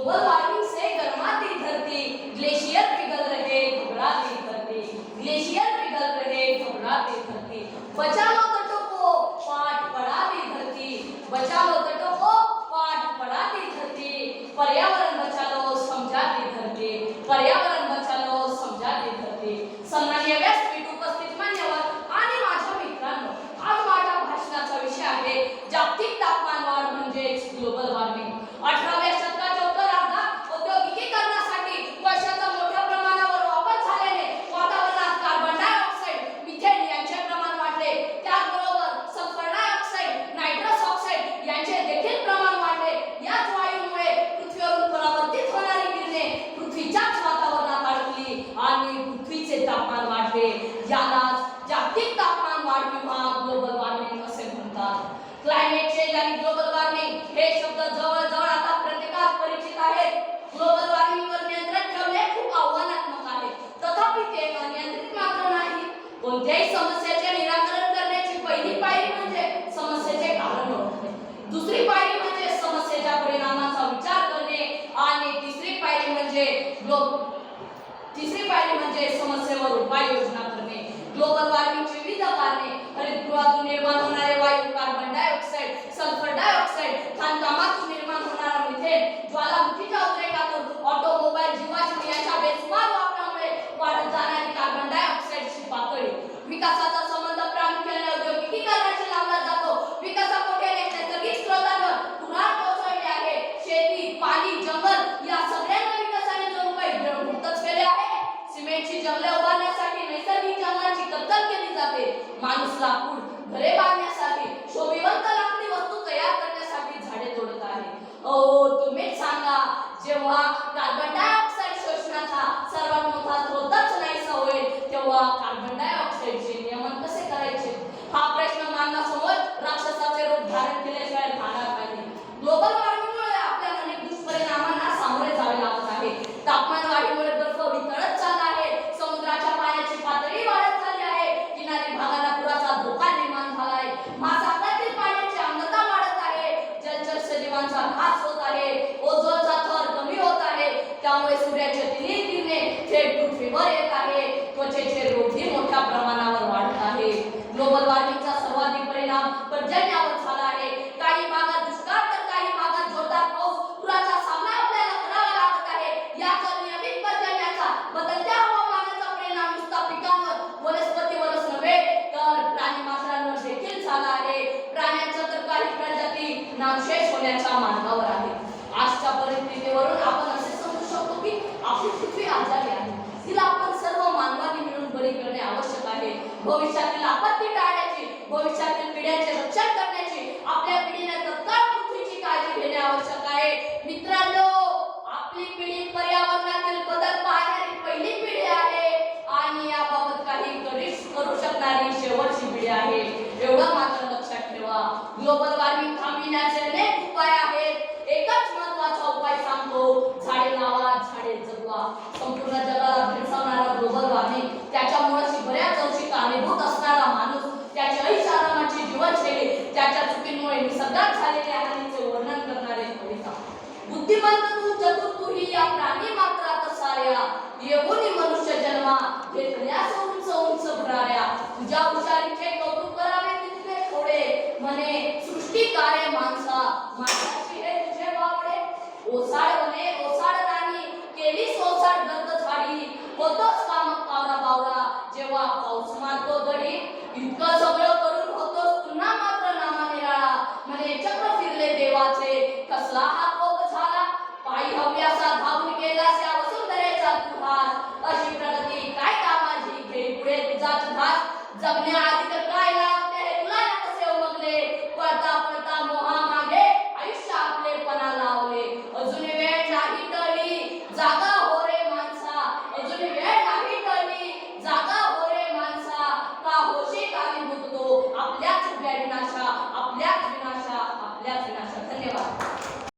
Global warming से गर्माती धरती, glacier पिघल रहे घबराती धरती, ग्लेशियर पिघल रहे घबराती धरती, बचा लो तटों को पाट पड़ाती धरती, बचा लो तटों को पाट पड़ाती धरती, पर्यावरण बचा लो समजाती धरती, पर्यावरण बचा लो समजाती धरती। सन्माननीय व्यासपीठ उपस्थित मान्यवर आणि माझ्या मित्रांनो, आज माझ्या भाषणाचा विषय आहे जागतिक तापमान वाढ म्हणजे ग्लोबल वॉर्मिंग। 18व्या शतकाच्या उत्तरार्धात औद्योगिकीकरणासाठी कोळशाचा मोठ्या प्रमाणावर वापर झाल्याने वातावरणात कार्बन डायऑक्साईड, मिथेन यांचे प्रमाण वाढले। त्याचबरोबर सल्फर डायऑक्साईड, नायट्रस ऑक्साईड यांचे देखील प्रमाण वाढले। याच वायूमुळे पृथ्वीवरून परावर्तित होणारी किरणे पृथ्वीच्याच वातावरणात अडकली आणि पृथ्वीचे तापमान वाढले। यालाच जागतिक तापमान वाढ किंवा ग्लोबल वॉर्मिंग असे म्हणतात। क्लायमेट चेंज आणि ग्लोबल वॉर्मिंग हे शब्द जवळजवळ आता प्रत्येकास परिचित आहेत। ग्लोबल वॉर्मिंगवर नियंत्रण ठेवणे खूप आव्हानात्मक आहे, तथापि ते अनियंत्रित मात्र नाही। कोणत्याही समस्येचे निराकरण करण्याची पहिली पायरी म्हणजे समस्येचे कारण ओळखणे, दुसरी पायरी म्हणजे समस्येच्या परिणामाचा विचार करणे आणि तिसरी पायरी म्हणजे समस्येवर उपाययोजना करणे। ग्लोबल वॉर्मिंगची विविध कारणे: हरितगृहातून निर्माण होणारे वायू कार्बन डायऑक्साईड, सल्फर डायऑक्साईड, खाणकामातून निर्माण होणारा मिथेन, ज्वालामुखीच्या उद्रेकातून ऑटोमोबाईल, जीवाश्म यांच्या बेसुमार वापरामुळे वाढत जाणारी कार्बन डायऑक्साईडची पातळी। विकासाचा संबंध प्रामुख्याने औद्योगिकीकरणाशी लावला जातो। विकासापोटी अनेक नैसर्गिक स्रोतांवर कुऱ्हाड कोसळली आहे। शेती, पाणी, जंगल या सगळ्यांना विकासाने जणू काही गिळंकृतच केले आहे। सिमेंटची जंगले उभारण्यासाठी नैसर्गिक जंगलांची कत्तल केली जाते। माणूस लाकूड, घरे बांधण्यासाठी, शोभिवंत लाकडी वस्तू तयार करण्यासाठी झाडे तोडत आहे। तुम्हीच सांगा, जेव्हा कार्बन डायऑक्साईड शोषणाचा सर्वात मोठा स्रोतच नाहीसा होईल, तेव्हा कार्बन डायऑक्साईडचे नियमन कसे करायचे? हा प्रश्न मानवासमोर राक्षसाचे रूप धारण केल्याशिवाय राहणार नाही। ग्लोबल वॉर्मिंगमुळे आपल्याला अनेक दुष्परिणामांना सामोरे जावे लागत आहे। तापमान वाढीमुळे बर्फ वितळत चालला आहे, समुद्राच्या पाण्याची पातळी वाढत चालली आहे, किनारी भागाला पुराचा धोका निर्माण झाला आहे, महासागरातील पाण्याची आम्लता वाढत आहे, जलचर सजीवांचा ऱ्हास होत आहे, ओझोनचा थर कमी होत आहे, त्यामुळे सूर्याची तिन्ही किरणे थेट पृथ्वीवर येत आहे, त्वचेचे रोगही मोठ्या प्रमाणावर वाढत आहे। ग्लोबल वॉर्मिंगचा सर्वाधिक परिणाम पर्जन्यावर झाला आहे। काही भागात दुष्काळ तर काही भागात जोरदार पाऊस, पुराचा सामना आपल्याला करावा लागत आहे। याचा नियमित पर्जन्याचा, बदलत्या हवामानाचा परिणाम नुसता पिकांवर, वनस्पतीवरच नव्हे तर प्राणी मात्रांवर देखील झाला आहे। प्राण्यांच्या तर काही प्रजाती नामशेष होण्याच्या मार्गावर आहेत। आजच्या परिस्थितीवरून आपण असे समजू शकतो की आपली पृथ्वी आजारी आहे, तिला आपण सर्व मानवांनी मिळून बरी करणे आवश्यक आहे। भविष्यातील आपत्ती टाळण्याची, भविष्यातील पिढ्यांचे रक्षण करण्याची, आपल्या पिढीने तत्काळ पृथ्वीची काळजी घेणे आवश्यक आहे। मित्रांनो, आपली पिढी पर्यावरणातील बदल पाहणारी पहिली पिढी आहे आणि याबाबत काही करू शकणारी शेवटची पिढी आहे, एवढं मात्र लक्षात ठेवा। ग्लोबल वॉर्मिंग थांबविण्याचे अनेक उपाय आहेत। एकच महत्त्वाचा उपाय सांगतो, झाडे लावा, झाडे जगवा। संपूर्ण जगाला भेडसावणारा ग्लोबल वॉर्मिंग, त्याच्या मुळाशी बऱ्याच अंशी कारणीभूत असणारा माणूस, त्याची ऐषआरामाची जीवनशैली, त्याच्या चुकींमुळे निसर्गात झालेल्या हानीचे वर्णन करणारे कविता। बुद्धिमंत तू, चतुर तू ही या प्राणी मात्रात साऱ्या, येऊनी मनुष्य जन्मा घेतल्यास उंच उंच भराऱ्या, तुझ्या हुशारीचे कौतुक करावे तितके थोडे, म्हणे सृष्टिकार्य माणसा, माणसाची हे तुझे वावडे। ओसाड वने, ओसाड राणी, केली सोसाड गर्द झाडी, होतोच कामक कावरा बावरा, जेव्हा पाऊस मारतो दडी, इतकं सगळं करून होतोच पुन्हा मात्र नामा निराळा, म्हणे चक्र फिरले देवाचे, कसला हा कोप झाला, पायी हव्यासा धावून गेलास या वसुंधरेचा तुहार, अशी प्रगती काय कामाची, घेई पुढे तुझाच घास, जगण्याआधी तर काय